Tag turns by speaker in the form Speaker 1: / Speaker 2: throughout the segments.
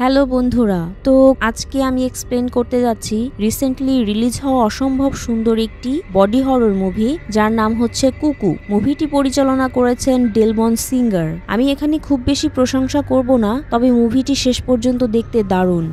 Speaker 1: Hello বন্ধুরা, তো আজকে আমি এক্সপ্লেন করতে যাচ্ছি রিসেন্টলি রিলিজ হওয়া অসম্ভব সুন্দর একটি বডি হরর মুভি যার নাম হচ্ছে কুকু। মুভিটি পরিচালনা করেছেন ডেলমন সিঙ্গার। আমি এখানে খুব বেশি প্রশংসা করব না, তবে মুভিটি শেষ পর্যন্ত দেখতে দারুণ।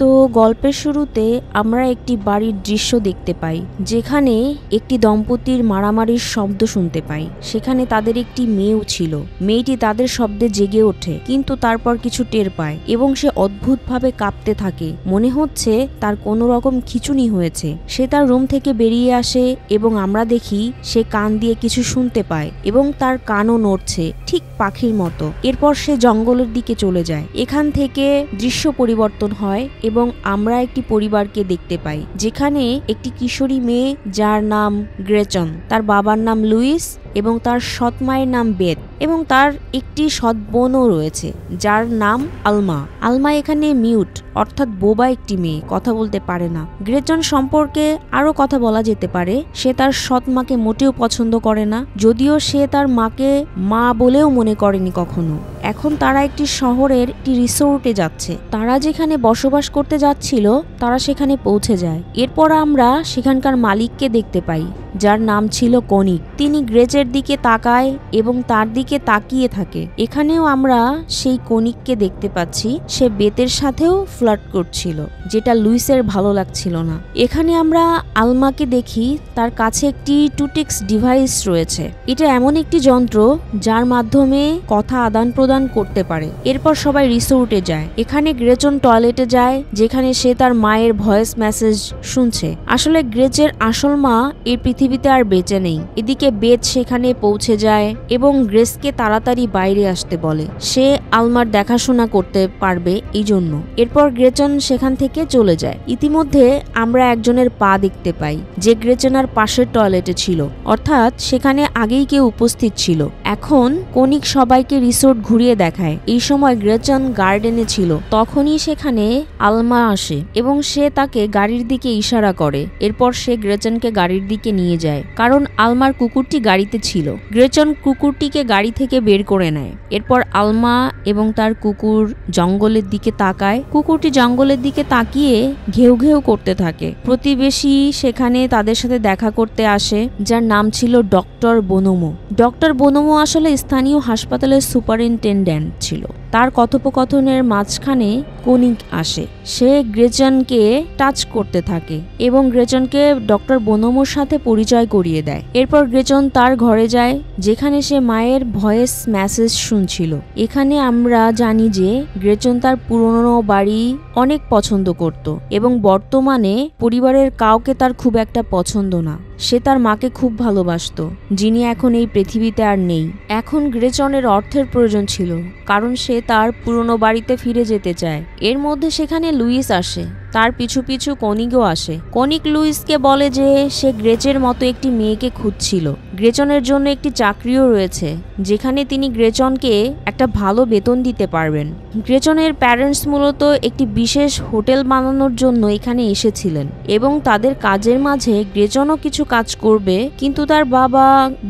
Speaker 1: তো গল্পের শুরুতে আমরা একটি বাড়ির দৃশ্য দেখতে পাই, যেখানে একটি দম্পতির মারামারির শব্দ শুনতে পাই। সেখানে তাদের একটি মেয়েও ছিল। মেয়েটি তাদের শব্দে জেগে ওঠে, কিন্তু তারপর কিছু টের পায় এবং সে অদ্ভুতভাবে কাঁপতে থাকে। মনে হচ্ছে তার কোনো রকম খিঁচুনি হয়েছে। সে তার রুম থেকে বেরিয়ে আসে এবং আমরা দেখি সে কান দিয়ে কিছু শুনতে পায় এবং তার কানও নড়ছে, ঠিক পাখির মতো। এরপর সে জঙ্গলের দিকে চলে যায়। এখান থেকে দৃশ্য পরিবর্তন হয় এবং আমরা একটি পরিবারকে দেখতে পাই, যেখানে একটি কিশোরী মেয়ে যার নাম গ্রেচন, তার বাবার নাম লুইস এবং তার সৎ মায়ের নাম বেথ, এবং তার একটি সৎ বোনও রয়েছে যার নাম আলমা। আলমা এখানে মিউট, অর্থাৎ বোবা একটি মেয়ে, কথা বলতে পারে না। গ্রেচন সম্পর্কে আরো কথা বলা যেতে পারে। সে তার সৎ মাকে মোটেও পছন্দ করে না, যদিও সে তার মাকে মা বলেও মনে করেনি কখনো। এখন তারা একটি শহরের একটি রিসোর্টে যাচ্ছে। তারা যেখানে বসবাস করতে যাচ্ছিল তারা সেখানে পৌঁছে যায়। এরপর আমরা সেখানকার মালিককে দেখতে পাই, যার নাম ছিল কনিক। তিনি গ্রেচের দিকে তাকায় এবং তার দিকে তাকিয়ে থাকে। এখানেও আমরা সেই কনিককে দেখতে পাচ্ছি। সে বেতের সাথেও ফ্লার্ট করছিল, যেটা লুইসের ভালো লাগছিল না। এখানে আমরা আলমাকে দেখি, তার কাছে একটি টুটেক্স ডিভাইস রয়েছে। এটা এমন একটি যন্ত্র যার মাধ্যমে কথা আদান প্রদান করতে পারে। এরপর সবাই রিসোর্টে যায়। এখানে গ্রেচন টয়লেটে যায়, যেখানে সে তার মায়ের ভয়েস মেসেজ শুনছে। আসলে গ্রেচের আসল মা এই পৃথিবীতে আর বেঁচে নেই। এদিকে বেথ সেখানে পৌঁছে যায় এবং গ্রেসকে তাড়াতাড়ি বাইরে আসতে বলে। সে আলমার দেখাশোনা করতে পারবে এই জন্য। এরপর গ্রেচন সেখান থেকে চলে যায়। ইতিমধ্যে আমরা একজনের পা দেখতে পাই, যে গ্রেচনার পাশের টয়লেটে ছিল, অর্থাৎ সেখানে আগেই কেউ উপস্থিত ছিল। এখন কনিক সবাইকে রিসোর্ট ঘুরিয়ে দেখায়। এই সময় গ্রেচন গার্ডেনে ছিল। তখনই সেখানে আলমা আসে এবং সে তাকে গাড়ির দিকে ইশারা করে। এরপর সে গ্রেচনকে গাড়ির দিকে নিয়ে যায়, কারণ আলমার কুকুরটি গাড়িতে ছিল। গ্রেচন কুকুরটিকে গাড়ি থেকে বের করে নেয়। এরপর আলমা এবং তার কুকুর জঙ্গলের দিকে তাকায়। কুকুরটি জঙ্গলের দিকে তাকিয়ে ঘেউ ঘেউ করতে থাকে। প্রতিবেশী সেখানে তাদের সাথে দেখা করতে আসে, যার নাম ছিল ডক্টর বোনোমো। ডক্টর বোনোমো আসলে স্থানীয় হাসপাতালের সুপারিনটেন্ডেন্ট ছিল। তার কথোপকথনের মাঝখানে কনিক আসে। সে গ্রেচনকে টাচ করতে থাকে এবং গ্রেচনকে ডক্টর বোনোমোর সাথে পরিচয় করিয়ে দেয়। এরপর গ্রেচন তার ঘরে যায়, যেখানে সে মায়ের ভয়েস মেসেজ শুনছিল। এখানে আমরা জানি যে গ্রেচন তার পুরনো বাড়ি অনেক পছন্দ করত এবং বর্তমানে পরিবারের কাউকে তার খুব একটা পছন্দ না। সে তার মাকে খুব ভালোবাসতো, যিনি এখন এই পৃথিবীতে আর নেই। এখন গ্রেচনের অর্থের প্রয়োজন ছিল, কারণ সে তার পুরনো বাড়িতে ফিরে যেতে চায়। এর মধ্যে সেখানে লুইস আসে। তার পিছু পিছু কনিকও আসে। কনিক লুইসকে বলে যে সে গ্রেচের মতো একটি মেয়েকে খুঁজছিল। গ্রেচনের জন্য একটি চাকরিও রয়েছে, যেখানে তিনি গ্রেচনকে একটা ভালো বেতন দিতে পারবেন। গ্রেচনের প্যারেন্টস মূলত একটি বিশেষ হোটেল বানানোর জন্য এখানে এসেছিলেন এবং তাদের কাজের মাঝে গ্রেচনও কিছু কাজ করবে, কিন্তু তার বাবা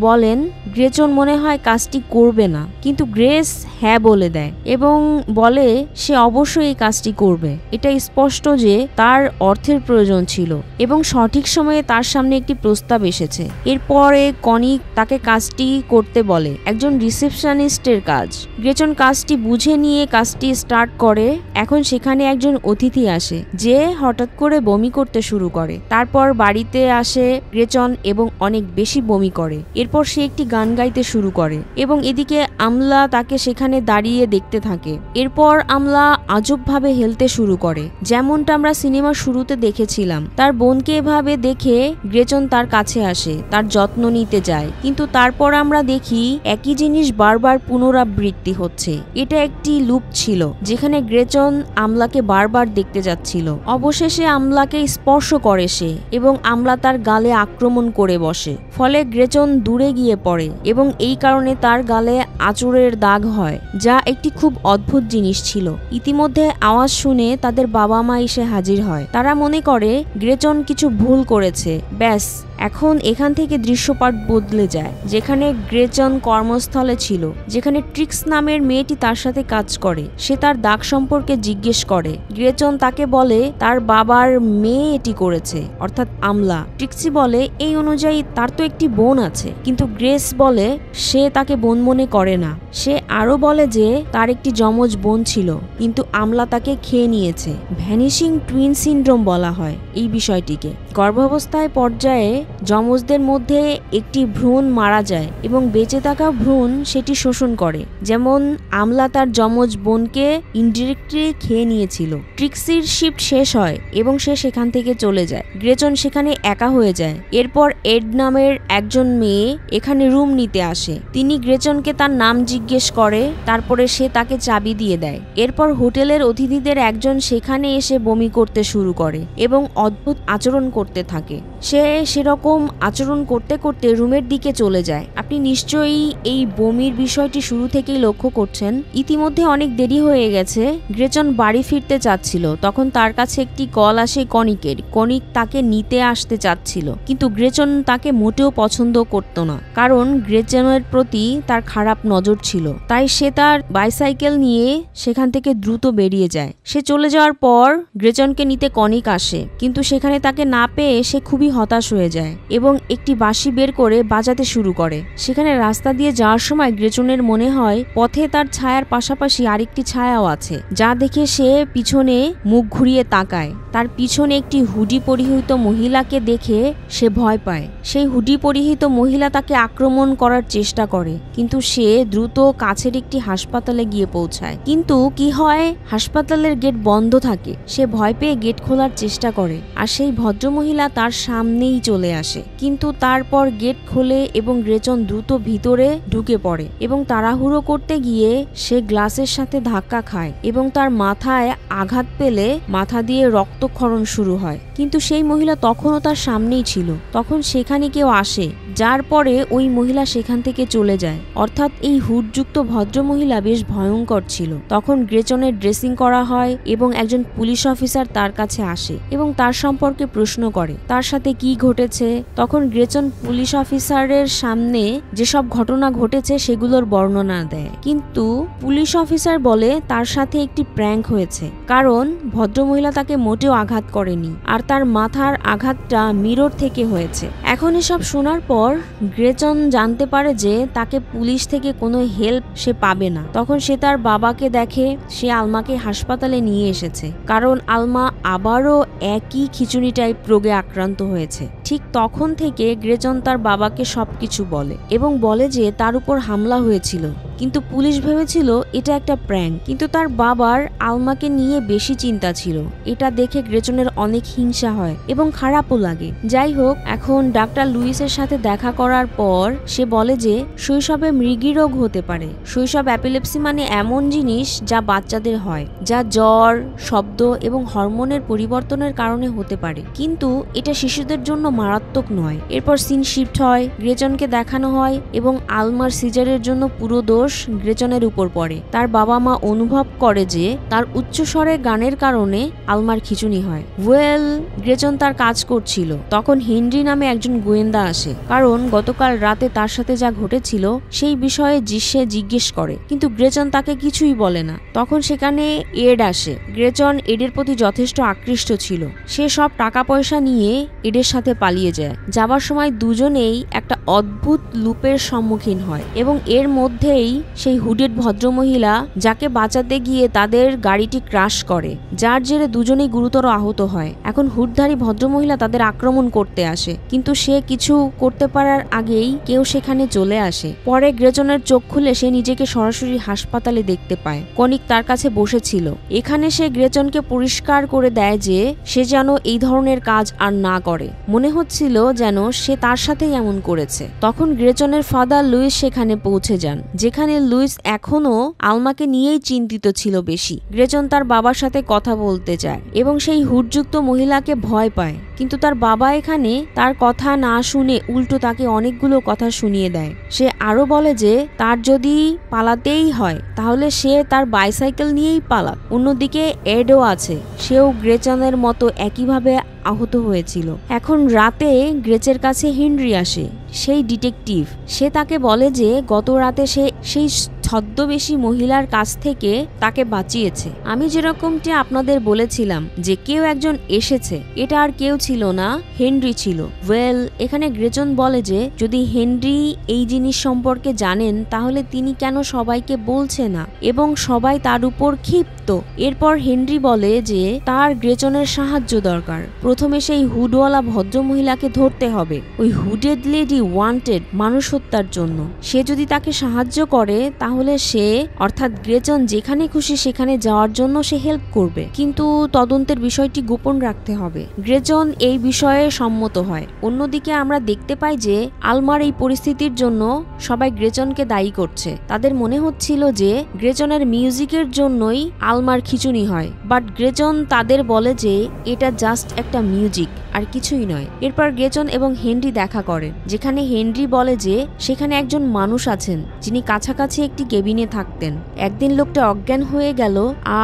Speaker 1: বলেন গ্রেচন মনে হয় কাজটি করবে না, কিন্তু গ্রেস হ্যাঁ বলে দেয় এবং বলে সে অবশ্যই এই কাজটি করবে। এটা স্পষ্ট যে তার অর্থের প্রয়োজন ছিল এবং সঠিক সময়ে তার সামনে একটি প্রস্তাব এসেছে। এরপরে কনিক তাকে কাজটি করতে বলে, একজন রিসেপশনিস্টের কাজ। গ্রেচন কাজটি বুঝে নিয়ে কাজটি স্টার্ট করে। এখন সেখানে একজন অতিথি আসে, যে হঠাৎ করে বমি করতে শুরু করে। তারপর বাড়িতে আসে গ্রেচন এবং অনেক বেশি বমি করে। এরপর সে একটি গান গাইতে শুরু করে এবং এদিকে আমলা তাকে সেখানে দাঁড়িয়ে দেখতে থাকে। এরপর আমলা আজবভাবে হেলতে শুরু করে, যেমনটা আমরা সিনেমার শুরুতে দেখেছিলাম। তার বোনকে এভাবে দেখে গ্রেচন তার কাছে আসে, তার যত্ন নিতে যায়, কিন্তু তারপর আমরা দেখি একই জিনিস বারবার পুনরাবৃত্তি হচ্ছে। এটা একটি লুপ ছিল, যেখানে গ্রেচন আমলাকে বারবার দেখতে যাচ্ছিল। অবশেষে আমলাকে স্পর্শ করে সে এবং আমলা তার গালে আক্রমণ করে বসে। ফলে গ্রেচন দূরে গিয়ে পড়ে এবং এই কারণে তার গালে আঁচড়ের দাগ হয়, যা একটি খুব অদ্ভুত জিনিস ছিল। ইতিমধ্যে আওয়াজ শুনে তাদের বাবা মা এসে হাজির হয়। তারা মনে করে গ্রেচন কিছু ভুল করেছে। ব্যাস, এখন এখান থেকে দৃশ্যপট বদলে যায়, যেখানে গ্রেচন কর্মস্থলে ছিল, যেখানে ট্রিক্স নামের মেয়েটি তার সাথে কাজ করে। সে তার দাগ সম্পর্কে জিজ্ঞেস করে। গ্রেচন তাকে বলে তার বাবার মেয়ে এটি করেছে, অর্থাৎ আমলা। ট্রিক্সি বলে এই অনুযায়ী তার তো একটি বোন আছে, কিন্তু গ্রেস বলে সে তাকে বোন মনে করে না। সে আরো বলে যে তার একটি যমজ বোন ছিল, কিন্তু আমলা তাকে খেয়ে নিয়েছে। ভ্যানিশিং টুইন সিনড্রোম বলা হয় এই বিষয়টিকে। গর্ভাবস্থায় পর্যায়ে যমজদের মধ্যে একটি ভ্রূণ মারা যায় এবং বেঁচে থাকা ভ্রূণ সেটি শোষণ করে, যেমন আমলা তার যমজ বোনকে ইনডিরেক্টলি খেয়ে নিয়েছিল। ট্রিক্সির শিফট শেষ হয় এবং সে সেখান থেকে চলে যায়। গ্রেচন সেখানে একা হয়ে যায়। এরপর এড নামের একজন মেয়ে এখানে রুম নিতে আসে। তিনি গ্রেচনকে তার নাম জিজ্ঞেস করে, তারপরে সে তাকে চাবি দিয়ে দেয়। এরপর হোটেলের অতিথিদের একজন সেখানে এসে বমি করতে শুরু করে এবং অদ্ভুত আচরণ করতে থাকে। সে সেরকম আচরণ করতে করতে রুমের দিকে চলে যায়। আপনি নিশ্চয়ই এই বমির বিষয়টি শুরু থেকেই লক্ষ্য করছেন। ইতিমধ্যে অনেক দেরি হয়ে গেছে। গ্রেচন বাড়ি ফিরতে চাচ্ছিল, তখন তার কাছে একটি কল আসে কনিকের। কনিক তাকে নিতে আসতে চাচ্ছিল, কিন্তু গ্রেচন তাকে মোটেও পছন্দ করত না, কারণ গ্রেচনের প্রতি তার খারাপ নজর ছিল। তাই সে তার বাইসাইকেল নিয়ে সেখান থেকে দ্রুত বেরিয়ে যায়। সে চলে যাওয়ার পর গ্রেচনকে নিতে কনিক আসে, কিন্তু সেখানে তাকে না পেয়ে সে খুবই হতাশ হয়ে যায় এবং একটি বাঁশি বের করে বাজাতে শুরু করে। সেখানে রাস্তা দিয়ে যাওয়ার সময় গ্রেচনের মনে হয় পথে তার ছায়ার পাশাপাশি আরেকটি ছায়াও আছে, যা দেখে সে পিছনে মুখ ঘুরিয়ে তাকায়। তার পিছনে একটি হুডি পরিহিত মহিলাকে দেখে সে ভয় পায়। সেই হুডি পরিহিত মহিলা তাকে আক্রমণ করার চেষ্টা করে, কিন্তু সে দ্রুত কাছের একটি হাসপাতালে গিয়ে পৌঁছায়। কিন্তু কি হয়, হাসপাতালের গেট বন্ধ থাকে। সে ভয় পেয়ে গেট খোলার চেষ্টা করে, আর সেই ভদ্রমহিলা তার সামনেই চলে আসে। কিন্তু তারপর গেট খোলে এবং গ্রেচন দ্রুত ভিতরে ঢুকে পড়ে এবং তাড়াহুড়ো করতে গিয়ে সে গ্লাসের সাথে ধাক্কা খায় এবং তার মাথায় আঘাত পেলে মাথা দিয়ে রক্তক্ষরণ শুরু হয়। কিন্তু সেই মহিলা তখনও তার সামনেই ছিল। তখন সেখানে কেউ আসে, যার পরে ওই মহিলা সেখান থেকে চলে যায়। অর্থাৎ এই হুডযুক্ত ভদ্রমহিলা বেশ ভয়ঙ্কর ছিল। তখন গ্রেচনের ড্রেসিং করা হয় এবং একজন পুলিশ অফিসার তার কাছে আসে এবং তার সম্পর্কে প্রশ্ন করে তার সাথে কি ঘটেছে। তখন গ্রেচন পুলিশ অফিসারের সামনে যেসব ঘটনা ঘটেছে সেগুলোর বর্ণনা দেয়, কিন্তু পুলিশ অফিসার বলে তার সাথে একটি প্র্যাঙ্ক হয়েছে, কারণ ভদ্রমহিলা তাকে মোটেও আঘাত করেনি আর তার মাথার আঘাতটা মিরর থেকে হয়েছে। এখন এসব শোনার পর গ্রেচন জানতে পারে যে তাকে পুলিশ থেকে কোনো হেল্প সে পাবে না। তখন সে তার বাবাকে দেখে সে আলমাকে হাসপাতালে নিয়ে এসেছে, কারণ আলমা আবারও একই খিচুড়ি টাইপ রোগে আক্রান্ত হয়েছে। ঠিক তখন থেকে গ্রেচন তার বাবাকে সবকিছু বলে এবং বলে যে তার উপর হামলা হয়েছিল, কিন্তু পুলিশ ভেবেছিল এটা একটা প্র্যাঙ্ক। কিন্তু তার বাবার আলমাকে নিয়ে বেশি চিন্তা ছিল। এটা দেখে গ্রেচনের অনেক হিংসা হয় এবং খারাপও লাগে। যাই হোক, এখন ডাক্তার লুইসের সাথে দেখা করার পর সে বলে যে শৈশবে মৃগী রোগ হতে পারে। শৈশব অ্যাপিলেপসি মানে এমন জিনিস যা বাচ্চাদের হয়, যা জ্বর, শব্দ এবং হরমোনের পরিবর্তনের কারণে হতে পারে, কিন্তু এটা শিশুদের জন্য মারাত্মক নয়। এরপর সিন শিফট হয়, গ্রেচনকে দেখানো হয় এবং আলমার সিজারের জন্য পুরো দোষ গ্রেচনের উপর পড়ে। তার বাবা মা অনুভব করে যে তার উচ্চস্বরে গানের কারণে আলমার খিঁচুনি হয়। ওয়েল, গ্রেচন তার কাজ করছিল, তখন হেনরি নামে একজন গোয়েন্দা আসে, কারণ গতকাল রাতে তার সাথে যা ঘটেছিল সেই বিষয়ে সে জিজ্ঞেস করে, কিন্তু গ্রেচন তাকে কিছুই বলে না। তখন সেখানে এড আসে। গ্রেচন এডের প্রতি যথেষ্ট আকৃষ্ট ছিল। সে সব টাকা পয়সা নিয়ে এডের সাথে পালিয়ে যায়। যাবার সময় দুজনেই একটা অদ্ভুত লুপের সম্মুখীন হয় এবং এর মধ্যেই সেই হুডেড ভদ্রমহিলা যাকে বাঁচাতে গিয়ে তাদের গাড়িটি ক্রাশ করে, যার জেরে দুজনেই গুরুতর আহত হয়। এখন হুডধারী ভদ্রমহিলা তাদের আক্রমণ করতে আসে, কিন্তু সে কিছু করতে পারার আগেই কেউ সেখানে চলে আসে। পরে গ্রেচনের চোখ খুলে সে নিজেকে সরাসরি হাসপাতালে দেখতে পায়। কনিক তার কাছে বসেছিল। এখানে সে গ্রেচনকে পরিষ্কার করে দেয় যে সে যেন এই ধরনের কাজ আর না করে। মনে হচ্ছিল যেন সে তার সাথেই এমন করেছে। তখন গ্রেচনের ফাদার লুইস সেখানে পৌঁছে যান, যেখানে লুইস এখনো আলমাকে নিয়েই চিন্তিত ছিল বেশি। গ্রেচন তার বাবার সাথে কথা বলতে চায় এবং সেই হুডযুক্ত মহিলাকে ভয় পায়, কিন্তু তার বাবা এখানে তার কথা না শুনে উল্টো তাকে অনেকগুলো কথা শুনিয়ে দেয়। সে আরো বলে যে তার যদি পালাতেই হয় তাহলে সে তার বাইসাইকেল নিয়েই পালাক। অন্যদিকে এডও আছে, সেও গ্রেচনের মতো একইভাবে আহত হয়েছিল। এখন রাতে গ্রেচের কাছে হেনরি আসে, সেই ডিটেকটিভ। সে তাকে বলে যে গত রাতে সে সেই ছদ্মবেশী মহিলার কাছ থেকে তাকে বাঁচিয়েছে। আমি যেরকমটি আপনাদের বলেছিলাম যে কেউ একজন এসেছে, এটা আর কেউ ছিল না, হেনরি ছিল। ওয়েল, এখানে গ্রেচন বলে যে যদি হেনরি এই জিনিস সম্পর্কে জানেন তাহলে তিনি কেন সবাইকে বলছে না, এবং সবাই তার উপর ক্ষিপ্ত। এরপর হেনরি বলে যে তার গ্রেচনের সাহায্য দরকার। প্রথমে সেই হুডওয়ালা ভদ্রমহিলাকে ধরতে হবে, ওই হুডেড লেডি ওয়ান্টেড মানুষ হত্যার জন্য। সে যদি তাকে সাহায্য করে তাহলে সে, অর্থাৎ গ্রেচন, যেখানে খুশি সেখানে যাওয়ার জন্য সে হেল্প করবে, কিন্তু তদন্তের বিষয়টি গোপন রাখতে হবে। গ্রেচন এই বিষয়ে সম্মত হয়। অন্যদিকে আমরা দেখতে পাই যে আলমার এই পরিস্থিতির জন্য সবাই গ্রেচনকে দায়ী করছে। তাদের মনে হচ্ছিল যে গ্রেচনের মিউজিকের জন্যই আলমার খিচুনি হয়, বাট গ্রেচন তাদের বলে যে এটা জাস্ট একটা মিউজিক, আর কিছুই নয়। এরপর গ্রেচন এবং হেনরি দেখা করে, যেখানে হেনরি বলে যে সেখানে একজন মানুষ আছেন যিনি কাছাকাছি একটি কেবিনে থাকতেন। একদিন লোকটা অজ্ঞান হয়ে গেল,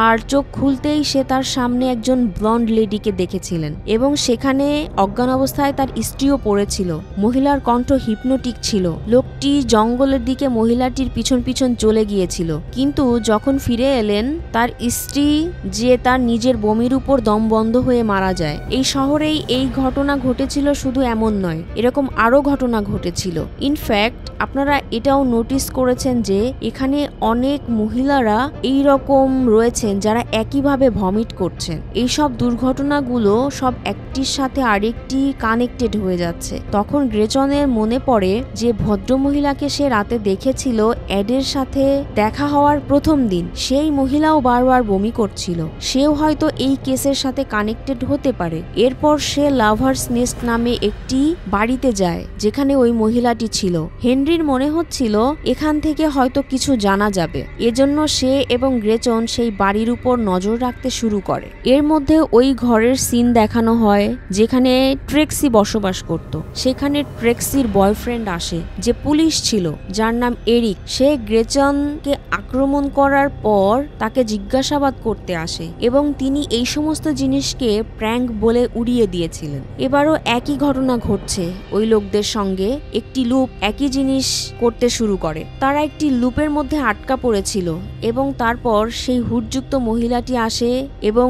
Speaker 1: আর চোখ খুলতেই সে তার সামনে একজন ব্লন্ড লেডিকে দেখেছিলেন, এবং সেখানে অজ্ঞান অবস্থায় তার স্ত্রীও পড়েছিল। মহিলার কণ্ঠ হিপনোটিক ছিল। লোকটি জঙ্গলের দিকে মহিলাটির পিছন পিছন চলে গিয়েছিল, কিন্তু যখন ফিরে এলেন তার স্ত্রী যে তার নিজের বমির উপর দম বন্ধ হয়ে মারা যায়। এই শহরেই এই ঘটনা ঘটেছিল, শুধু এমন নয়, এরকম আরো ঘটনা ঘটেছিল। ইনফ্যাক্ট আপনারা এটাও নোটিস করেছেন যে এখানে অনেক মহিলারা এই রকম রয়েছেন যারা একইভাবে ভমিট করছেন। এইসব দুর্ঘটনাগুলো সব একটির সাথে আরেকটি কানেক্টেড হয়ে যাচ্ছে। তখন গ্রেচনের মনে পড়ে যে ভদ্রমহিলাকে সে রাতে দেখেছিল অ্যাডের সাথে দেখা হওয়ার প্রথম দিন, সেই মহিলাও বারবার বমি করছিল। সেও হয়তো এই কেসের সাথে কানেক্টেড হতে পারে। এরপর সে লাভার্স নেস্ট নামে একটি বাড়িতে যায় যেখানে ওই মহিলাটি ছিল। হেনরির মনে হচ্ছিল এখান থেকে হয়তো কিছু জানা যাবে, এজন্য সে এবং গ্রেচন সেই বাড়ির উপর নজর রাখতে শুরু করে। এর মধ্যে ওই ঘরের সিন দেখানো হয় যেখানে ট্রেক্সি বসবাস করত। সেখানে ট্রেক্সির বয়ফ্রেন্ড আসে, যে পুলিশ ছিল, যার নাম এরিক। সে গ্রেচনকে আক্রমণ করার পর তাকে জিজ্ঞাসাবাদ করতে আসে, এবং তিনি এই সমস্ত জিনিসকে প্র্যাঙ্ক বলে উড়িয়ে দিয়েছিলেন। এবারও একই ঘটনা ঘটছে ওই লোকদের সঙ্গে। একটি লুপ একই জিনিস করতে শুরু করে। তারা একটি লুপের মধ্যে আটকা পড়েছিল, এবং তারপর সেই হুডযুক্ত মহিলাটি আসে এবং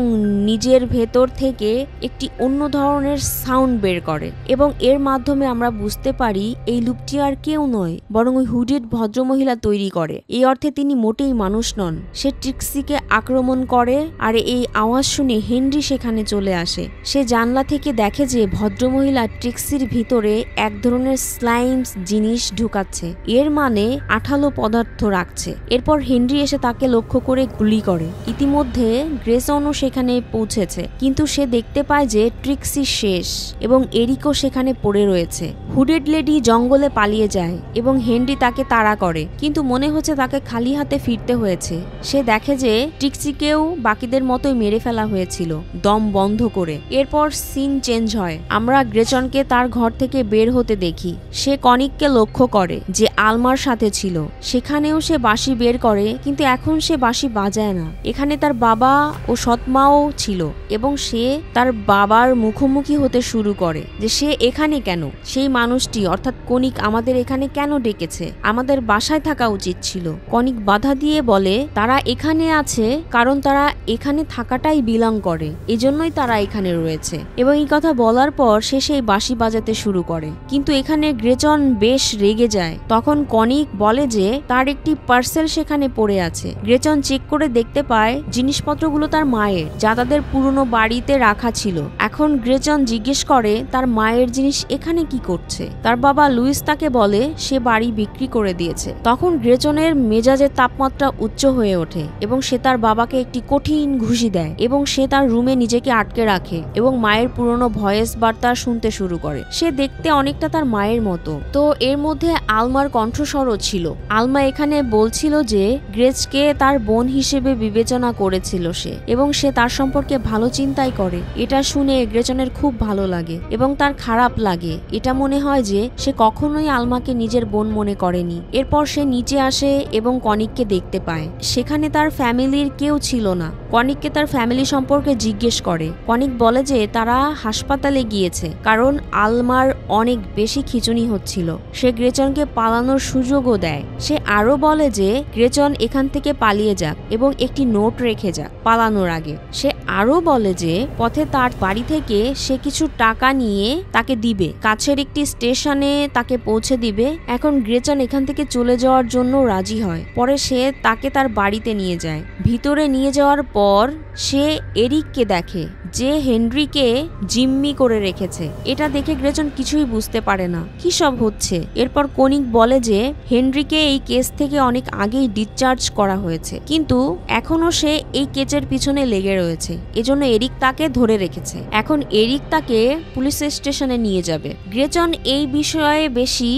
Speaker 1: নিজের ভেতর থেকে একটি অন্য ধরনের সাউন্ড বের করে, এবং এর মাধ্যমে আমরা বুঝতে পারি এই লুপটি আর কেউ নয়, বরং ওই হুডেড ভদ্রমহিলা তৈরি করে। এই অর্থে তিনি মোটেই মানুষ নন। সে ট্রিক্সিকে আক্রমণ করে, আর এই আওয়াজ শুনে হেনরি সেখানে চলে আসে। সে জানলা থেকে দেখে যে ভদ্রমহিলা ট্রিক্সির ভিতরে এক ধরনের স্লাইমস জিনিস ঢুকাচ্ছে, এর মানে আঠালো পদার্থ রাখছে। এরপর হেনরি এসে তাকে লক্ষ্য করে গুলি করে। ইতিমধ্যে গ্রেসনও সেখানে পৌঁছেছে, কিন্তু সে দেখতে পায় যে ট্রিক্সি শেষ এবং এরিকও সেখানে পড়ে রয়েছে। হুডেড লেডি জঙ্গলে পালিয়ে যায় এবং হেনরি তাকে তাড়া করে, কিন্তু মনে হচ্ছে তাকে খালি হাতে ফিরতে হয়েছে। সে দেখে যে ট্রিক্সিকেও বাকিদের মতোই মেরে ফেলা হয়েছিল, দম বন্ধ করে। এরপর সিন চেঞ্জ হয়। আমরা গ্রেচনকে তার ঘর থেকে বের হতে দেখি। সে কনিককে লক্ষ্য করে যে আলমার সাথে ছিল। সেখানেও সে বাঁশি বের করে, কিন্তু এখন সে বাঁশি বাজায় না। এখানে তার বাবা ও সৎমাও ছিল, এবং সে তার বাবার মুখোমুখি হতে শুরু করে যে সে এখানে কেন, সেই মানুষটি অর্থাৎ কনিক আমাদের এখানে কেন ডেকেছে, আমাদের বাসায় থাকা উচিত ছিল। কনিক বাধা দিয়ে বলে তারা এখানে আছে কারণ তারা এখানে থাকাটাই বিলং করে, এজন্যই তারা এখানে রয়েছে। এবং এই কথা বলার পর সে সেই বাঁশি বাজাতে শুরু করে, কিন্তু এখানে গ্রেচন বেশ রেগে যায়। তখন কনিক বলে যে তার একটি পার্সেল সেখানে পড়ে আছে। গ্রেচন চেক করে দেখতে পায় জিনিসপত্রগুলো তার মায়ের, যা তাদের পুরনো বাড়িতে রাখা ছিল। এখন গ্রেচন জিজ্ঞেস করে তার মায়ের জিনিস এখানে কি করছে। তার বাবা লুইস তাকে বলে সে বাড়ি বিক্রি করে দিয়েছে। তখন গ্রেচনের মেজাজের তাপমাত্রা উচ্চ হয়ে ওঠে এবং সে তার বাবাকে একটি কঠিন ঘুষি দেয়, এবং সে তার রুমে নিজেকে আটকে রাখে এবং মায়ের পুরনো ভয়েস বার্তা শুনতে শুরু করে। সে দেখতে অনেকটা তার মায়ের মতো। তো এর মধ্যে আলমার কণ্ঠস্বরও ছিল। আলমা এখানে সেখানে বলছিল যে গ্রেজকে তার বোন হিসেবে বিবেচনা করেছিল সে, এবং সে তার সম্পর্কে ভালো চিন্তাই করে। এটা শুনে গ্রেজনের খুব ভালো লাগে এবং তার খারাপ লাগে। এটা মনে হয় যে সে কখনোই আলমাকে নিজের বোন মনে করেনি। এরপর সে নিচে আসে এবং কনিককে দেখতে পায়। সেখানে তার ফ্যামিলির কেউ ছিল না। কনিককে তার ফ্যামিলি সম্পর্কে জিজ্ঞেস করে। কনিক বলে যে তারা হাসপাতালে গিয়েছে কারণ আলমার অনেক বেশি খিঁচুনি হচ্ছিল। সে গ্রেচনকে পালানোর সুযোগও দেয়। সে আরো বলে যে গ্রেচন এখান থেকে পালিয়ে যাক এবং একটি নোট রেখে যাক পালানোর আগে। সে আরো বলে যে পথে তার বাড়ি থেকে সে কিছু টাকা নিয়ে তাকে দিবে, কাছের একটি স্টেশনে তাকে পৌঁছে দিবে। এখন গ্রেচন এখান থেকে চলে যাওয়ার জন্য রাজি হয়। পরে সে তাকে তার বাড়িতে নিয়ে যায়। ভিতরে নিয়ে যাওয়ার পর সে এরিককে দেখে যে হেনরিকে জিম্মি করে রেখেছে। এটা দেখে গ্রেচন কিছুই বুঝতে পারে না কি সব হচ্ছে। এরপর কনিক বলে যে হেনরিকে এই কেস থেকে অনেক আগেই ডিসচার্জ করা হয়েছে, কিন্তু এখনো সে এই কেসের পিছনে লেগে রয়েছে, এজন্য এরিক তাকে ধরে রেখেছে। এখন এরিক তাকে পুলিশ স্টেশনে নিয়ে যাবে। গ্রেচন এই বিষয়ে বেশি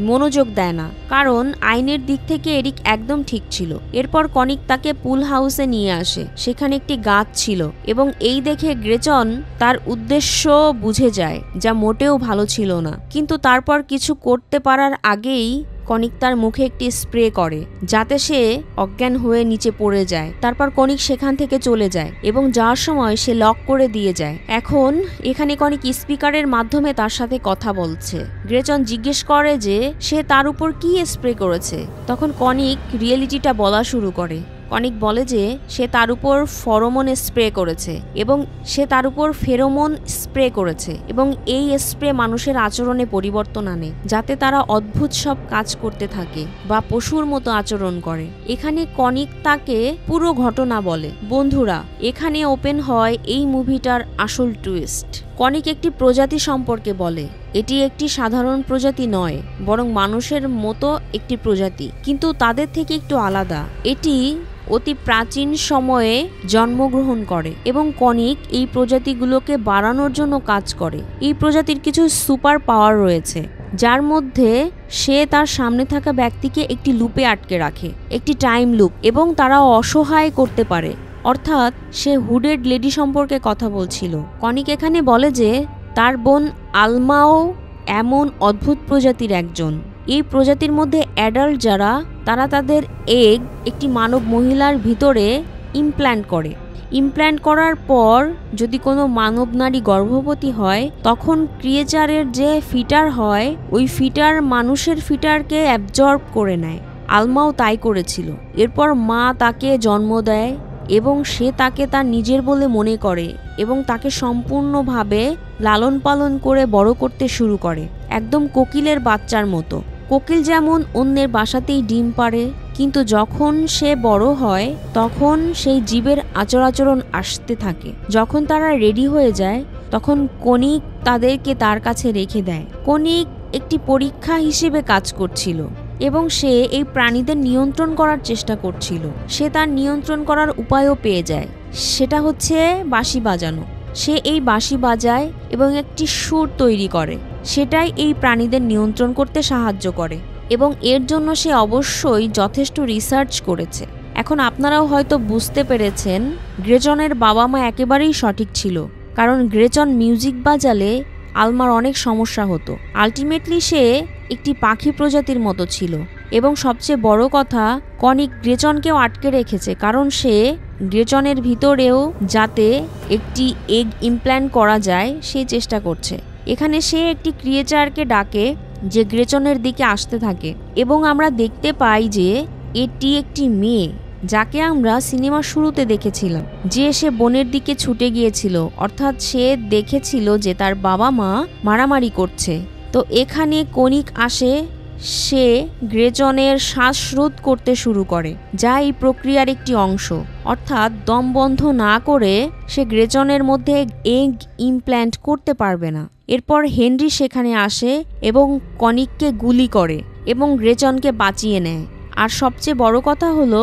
Speaker 1: মনোযোগ দেয় না কারণ আইনের দিক থেকে এরিক একদম ঠিক ছিল। এরপর কনিক তাকে পুল হাউসে নিয়ে আসে। সেখানে একটি গাছ ছিল এবং এই দেখে গ্রেচন তার উদ্দেশ্য বুঝে যায়, যা মোটেও ভালো ছিল না। কিন্তু তারপর কিছু করতে পারার আগেই কনিক তার মুখে একটি স্প্রে করে যাতে সে অজ্ঞান হয়ে নিচে পড়ে যায়। তারপর কনিক সেখান থেকে চলে যায় এবং যাওয়ার সময় সে লক করে দিয়ে যায়। এখন এখানে কনিক স্পিকারের মাধ্যমে তার সাথে কথা বলছে। গ্রেচন জিজ্ঞেস করে যে সে তার উপর কি স্প্রে করেছে। তখন কনিক রিয়েলিটিটা বলা শুরু করে। কনিক বলে যে সে তার উপর ফেরোমন স্প্রে করেছে এবং সে তার উপর ফেরোমন স্প্রে করেছে এবং এই স্প্রে মানুষের আচরণে পরিবর্তন আনে যাতে তারা অদ্ভুত সব কাজ করতে থাকে বা পশুর মতো আচরণ করে। এখানে কনিক তাকে পুরো ঘটনা বলে। বন্ধুরা, এখানে ওপেন হয় এই মুভিটার আসল টুইস্ট। কনিক একটি প্রজাতি সম্পর্কে বলে। এটি একটি সাধারণ প্রজাতি নয়, বরং মানুষের মতো একটি প্রজাতি, কিন্তু তাদের থেকে একটু আলাদা। এটি অতি প্রাচীন সময়ে জন্মগ্রহণ করে এবং কনিক এই প্রজাতিগুলোকে বাড়ানোর জন্য কাজ করে। এই প্রজাতির কিছু সুপার পাওয়ার রয়েছে, যার মধ্যে সে তার সামনে থাকা ব্যক্তিকে একটি লুপে আটকে রাখে, একটি টাইম লুপ, এবং তারা অসহায় করতে পারে। অর্থাৎ সে হুডেড লেডি সম্পর্কে কথা বলছিল। কনিক এখানে বলে যে তার বোন আলমাও এমন অদ্ভুত প্রজাতির একজন। এই প্রজাতির মধ্যে অ্যাডাল্ট যারা, তারা তাদের এগ একটি মানব মহিলার ভিতরে ইমপ্ল্যান্ট করে। ইমপ্ল্যান্ট করার পর যদি কোনো মানব নারী গর্ভবতী হয়, তখন ক্রিয়েচারের যে ফিটার হয়, ওই ফিটার মানুষের ফিটারকে অ্যাবজর্ব করে নেয়। আলমাও তাই করেছিল। এরপর মা তাকে জন্ম দেয় এবং সে তাকে তার নিজের বলে মনে করে এবং তাকে সম্পূর্ণভাবে লালন পালন করে বড় করতে শুরু করে, একদম কোকিলের বাচ্চার মতো। কোকিল যেমন অন্যের বাসাতেই ডিম পাড়ে, কিন্তু যখন সে বড় হয় তখন সেই জীবের আচরণ আসতে থাকে। যখন তারা রেডি হয়ে যায় তখন কনিক তাদেরকে তার কাছে রেখে দেয়। কনিক একটি পরীক্ষা হিসেবে কাজ করছিল এবং সে এই প্রাণীদের নিয়ন্ত্রণ করার চেষ্টা করছিল। সে তার নিয়ন্ত্রণ করার উপায়ও পেয়ে যায়, সেটা হচ্ছে বাঁশি বাজানো। সে এই বাঁশি বাজায় এবং একটি সুর তৈরি করে, সেটাই এই প্রাণীদের নিয়ন্ত্রণ করতে সাহায্য করে এবং এর জন্য সে অবশ্যই যথেষ্ট রিসার্চ করেছে। এখন আপনারাও হয়তো বুঝতে পেরেছেন গ্রেচনের বাবা মা একেবারেই সঠিক ছিল, কারণ গ্রেচন মিউজিক বাজালে আলমার অনেক সমস্যা হতো। আলটিমেটলি সে একটি পাখি প্রজাতির মতো ছিল এবং সবচেয়ে বড় কথা, কনিক গ্রেচনকেও আটকে রেখেছে কারণ সে গ্রেচনের ভিতরেও যাতে একটি এগ ইমপ্ল্যান্ট করা যায় সেই চেষ্টা করছে। এখানে সে একটি ক্রিয়েচারকে ডাকে যে গ্রেচনের দিকে আসতে থাকে এবং আমরা দেখতে পাই যে এটি একটি মেয়ে, যাকে আমরা সিনেমার শুরুতে দেখেছিলাম, যে সে বনের দিকে ছুটে গিয়েছিল। অর্থাৎ সে দেখেছিল যে তার বাবা মা মারামারি করছে। তো এখানে কনিক আসে, সে গ্রেচনের শ্বাসরোধ করতে শুরু করে, যা এই প্রক্রিয়ার একটি অংশ। অর্থাৎ দম বন্ধ না করে সে গ্রেচনের মধ্যে এগ ইমপ্ল্যান্ট করতে পারবে না। এরপর হেনরি সেখানে আসে এবং কনিককে গুলি করে এবং গ্রেচনকে বাঁচিয়ে নেয়। আর সবচেয়ে বড় কথা হলো,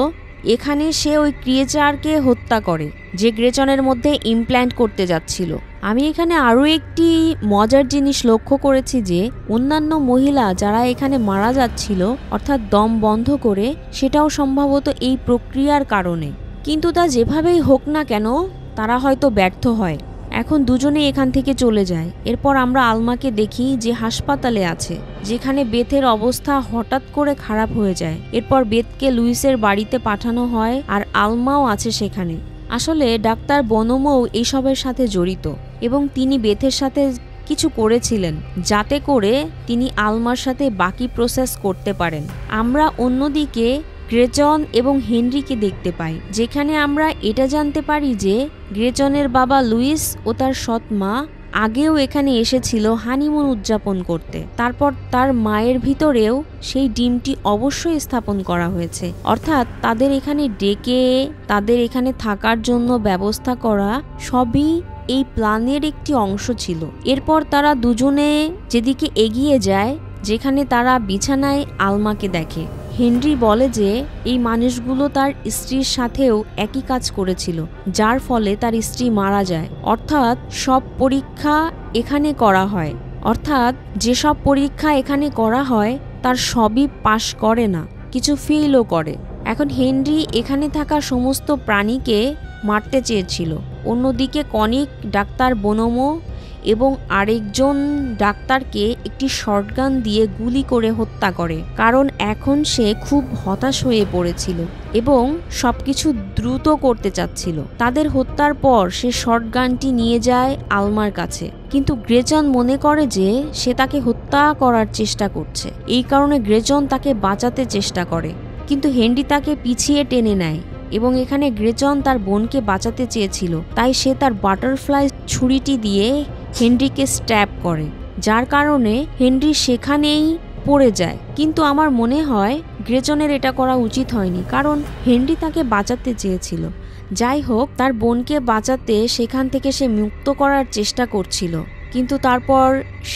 Speaker 1: এখানে সে ওই ক্রিয়েচারকে হত্যা করে যে গ্রেচনের মধ্যে ইমপ্ল্যান্ট করতে যাচ্ছিল। আমি এখানে আরও একটি মজার জিনিস লক্ষ্য করেছি যে অন্যান্য মহিলা যারা এখানে মারা যাচ্ছিল অর্থাৎ দম বন্ধ করে, সেটাও সম্ভবত এই প্রক্রিয়ার কারণে। কিন্তু তা যেভাবেই হোক না কেন তারা হয়তো ব্যর্থ হয়। এখন দুজনে এখান থেকে চলে যায়। এরপর আমরা আলমাকে দেখি যে হাসপাতালে আছে, যেখানে বেথের অবস্থা হঠাৎ করে খারাপ হয়ে যায়। এরপর বেথকে লুইসের বাড়িতে পাঠানো হয় আর আলমাও আছে সেখানে। আসলে ডাক্তার বনমও এইসবের সাথে জড়িত এবং তিনি বেথের সাথে কিছু করেছিলেন যাতে করে তিনি আলমার সাথে বাকি প্রসেস করতে পারেন। আমরা অন্যদিকে গ্রেচন এবং হেনরিকে দেখতে পাই, যেখানে আমরা এটা জানতে পারি যে গ্রেচনের বাবা লুইস ও তার সৎ মা আগেও এখানে এসেছিল হানিমুন উদযাপন করতে। তারপর তার মায়ের ভিতরেও সেই ডিমটি অবশ্যই স্থাপন করা হয়েছে, অর্থাৎ তাদের এখানে ডেকে তাদের এখানে থাকার জন্য ব্যবস্থা করা সবই এই প্ল্যানের একটি অংশ ছিল। এরপর তারা দুজনে যেদিকে এগিয়ে যায়, যেখানে তারা বিছানায় আলমাকে দেখে। হেনরি বলে যে এই মানুষগুলো তার স্ত্রীর সাথেও একই কাজ করেছিল, যার ফলে তার স্ত্রী মারা যায়। অর্থাৎ সব পরীক্ষা এখানে করা হয়, অর্থাৎ যেসব পরীক্ষা এখানে করা হয় তার সবই পাশ করে না, কিছু ফেলও করে। এখন হেনরি এখানে থাকা সমস্ত প্রাণীকে মারতে চেয়েছিল। অন্যদিকে কনিক ডাক্তার বনমো এবং আরেকজন ডাক্তারকে একটি শর্টগান দিয়ে গুলি করে হত্যা করে, কারণ এখন সে খুব হতাশ হয়ে পড়েছিল এবং সবকিছু দ্রুত করতে চাচ্ছিল। তাদের হত্যার পর সে শর্টগানটি নিয়ে যায় আলমার কাছে, কিন্তু গ্রেচন মনে করে যে সে তাকে হত্যা করার চেষ্টা করছে। এই কারণে গ্রেচন তাকে বাঁচাতে চেষ্টা করে, কিন্তু হেনরি তাকে পিছিয়ে টেনে নেয় এবং এখানে গ্রেচন তার বোনকে বাঁচাতে চেয়েছিল, তাই সে তার বাটারফ্লাই ছুরিটি দিয়ে হেনরিকে স্ট্যাব করে, যার কারণে হেনরি সেখানেই পড়ে যায়। কিন্তু আমার মনে হয় গ্রেচনের এটা করা উচিত হয়নি, কারণ হেনরি তাকে বাঁচাতে চেয়েছিল। যাই হোক, তার বোনকে বাঁচাতে সেখান থেকে সে মুক্ত করার চেষ্টা করছিল, কিন্তু তারপর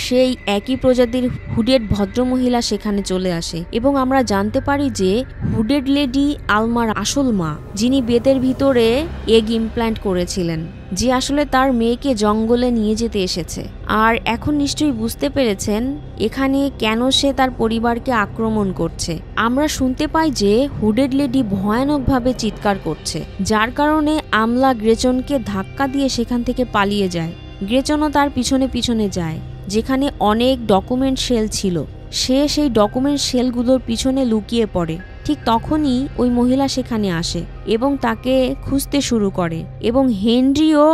Speaker 1: সেই একই প্রজাতির হুডেড ভদ্রমহিলা সেখানে চলে আসে এবং আমরা জানতে পারি যে হুডেড লেডি আলমার আসল মা, যিনি বেতের ভিতরে এগ ইমপ্ল্যান্ট করেছিলেন, যে আসলে তার মেয়েকে জঙ্গলে নিয়ে যেতে এসেছে। আর এখন নিশ্চয়ই বুঝতে পেরেছেন এখানে কেন সে তার পরিবারকে আক্রমণ করছে। আমরা শুনতে পাই যে হুডেড লেডি ভয়ানকভাবে চিৎকার করছে, যার কারণে আমলা গ্রেচনকে ধাক্কা দিয়ে সেখান থেকে পালিয়ে যায়। গ্রেচনও তার পিছনে পিছনে যায়, যেখানে অনেক ডকুমেন্ট শেল ছিল। সে সেই ডকুমেন্ট শেলগুলোর পিছনে লুকিয়ে পড়ে। ঠিক তখনই ওই মহিলা সেখানে আসে এবং তাকে খুঁজতে শুরু করে এবং হেনরিও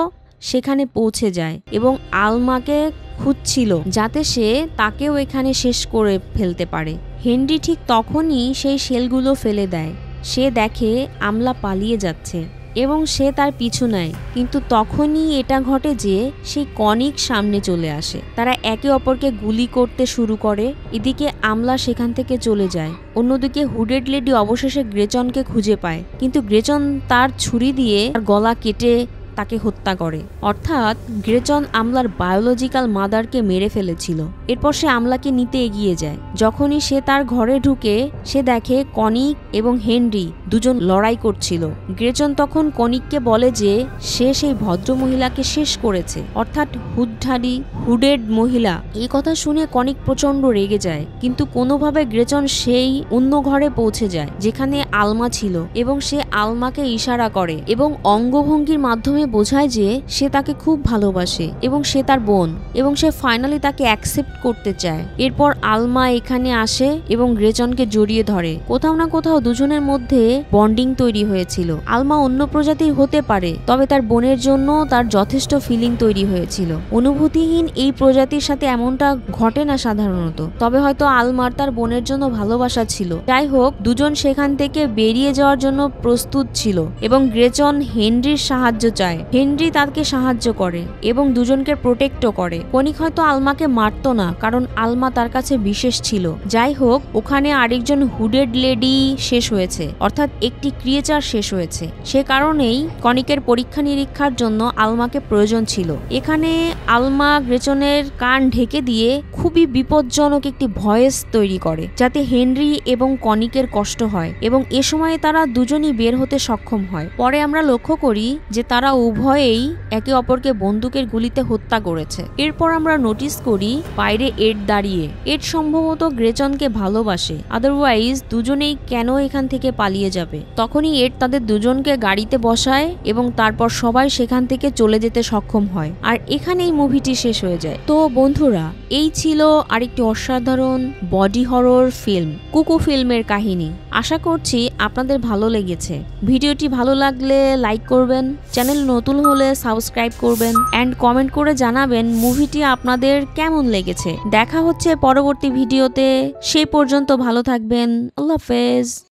Speaker 1: সেখানে পৌঁছে যায় এবং আলমাকে খুঁজছিল যাতে সে তাকেও এখানে শেষ করে ফেলতে পারে। হেনরি ঠিক তখনই সেই শেলগুলো ফেলে দেয়। সে দেখে আমলা পালিয়ে যাচ্ছে এবং সে তার পিছু নেয়, কিন্তু তখনই এটা ঘটে যে সেই কনিক সামনে চলে আসে। তারা একে অপরকে গুলি করতে শুরু করে। এদিকে আমলা সেখান থেকে চলে যায়। অন্যদিকে হুডেড লেডি অবশেষে গ্রেচনকে খুঁজে পায়, কিন্তু গ্রেচন তার ছুরি দিয়ে তার গলা কেটে তাকে হত্যা করে। অর্থাৎ গ্রেচন আমলার বায়োলজিক্যাল মাদারকে মেরে ফেলেছিল। এরপর সে আমলাকে নিতে এগিয়ে যায়। যখনই সে তার ঘরে ঢুকে সে দেখে কনিক এবং হেনরি দুজন লড়াই করছিল। গ্রেচন তখন কনিককে বলে যে সে সেই ভদ্র মহিলাকে শেষ করেছে, অর্থাৎ হুডধারী হুডেড মহিলা। এই কথা শুনে কনিক প্রচন্ড রেগে যায়, কিন্তু কোনোভাবে গ্রেচন সেই অন্য ঘরে পৌঁছে যায় যেখানে আলমা ছিল এবং সে আলমাকে ইশারা করে এবং অঙ্গভঙ্গির মাধ্যমে বোঝায় যে সে তাকে খুব ভালোবাসে এবং সে তার বোন, এবং সে ফাইনালি তাকে অ্যাকসেপ্ট করতে চায়। এরপর আলমা এখানে আসে এবং গ্রেচনকে জড়িয়ে ধরে। কোথাও না কোথাও দুজনের মধ্যে বন্ডিং তৈরি হয়েছিল। আলমা অন্য প্রজাতির হতে পারে, তবে তার বোনের জন্য তার যথেষ্ট ফিলিং তৈরি হয়েছিল। অনুভূতিহীন এই প্রজাতির সাথে এমনটা ঘটে না সাধারণত, তবে হয়তো আলমার তার বোনের জন্য ভালোবাসা ছিল। যাই হোক, দুজন সেখান থেকে বেরিয়ে যাওয়ার জন্য প্রস্তুত ছিল এবং গ্রেচন হেনরির সাহায্য চায়। যায়। হেনরি তাকে সাহায্য করে এবং দুজনকে প্রোটেক্টও করে। কনিক হয়তো আলমাকে মারতো না, কারণ আলমা তার কাছে বিশেষ ছিল। যাই হোক, ওখানে আরেকজন হুডেড লেডি শেষ হয়েছে, অর্থাৎ একটি ক্রিয়েচার শেষ হয়েছে। সে কারণেই কনিকের পরীক্ষা নিরীক্ষার জন্য আলমাকে প্রয়োজন ছিল। এখানে আলমা গ্রেচনের কান ঢেকে দিয়ে খুবই বিপজ্জনক একটি ভয়েস তৈরি করে, যাতে হেনরি এবং কনিকের কষ্ট হয়, এবং এ সময়ে তারা দুজনই বের হতে সক্ষম হয়। পরে আমরা লক্ষ্য করি যে তারা উভয়েই একে অপরকে বন্দুকের গুলিতে হত্যা করেছে। এরপর আমরা নোটিস করি বাইরে এড দাঁড়িয়ে। এড সম্ভবত গ্রেচনকে ভালোবাসে, আদারওয়াইজ দুজনেই কেন এখান থেকে পালিয়ে যাবে। তখনই এড তাদের দুজনকে গাড়িতে বসায় এবং তারপর সবাই সেখান থেকে চলে যেতে সক্ষম হয়। আর এখানেই মুভিটি শেষ হয়ে যায়। তো বন্ধুরা, এই ছিল আরেকটি অসাধারণ বডি হরর ফিল্ম, কুকু ফিল্মের কাহিনী। আশা করছি আপনাদের ভালো লেগেছে। ভিডিওটি ভালো লাগলে লাইক করবেন, চ্যানেল নতুন হলে সাবস্ক্রাইব করবেন, এন্ড কমেন্ট করে জানাবেন মুভিটি আপনাদের কেমন লেগেছে। দেখা হচ্ছে পরবর্তী ভিডিওতে। সেই পর্যন্ত ভালো থাকবেন। আল্লাহ হাফেজ।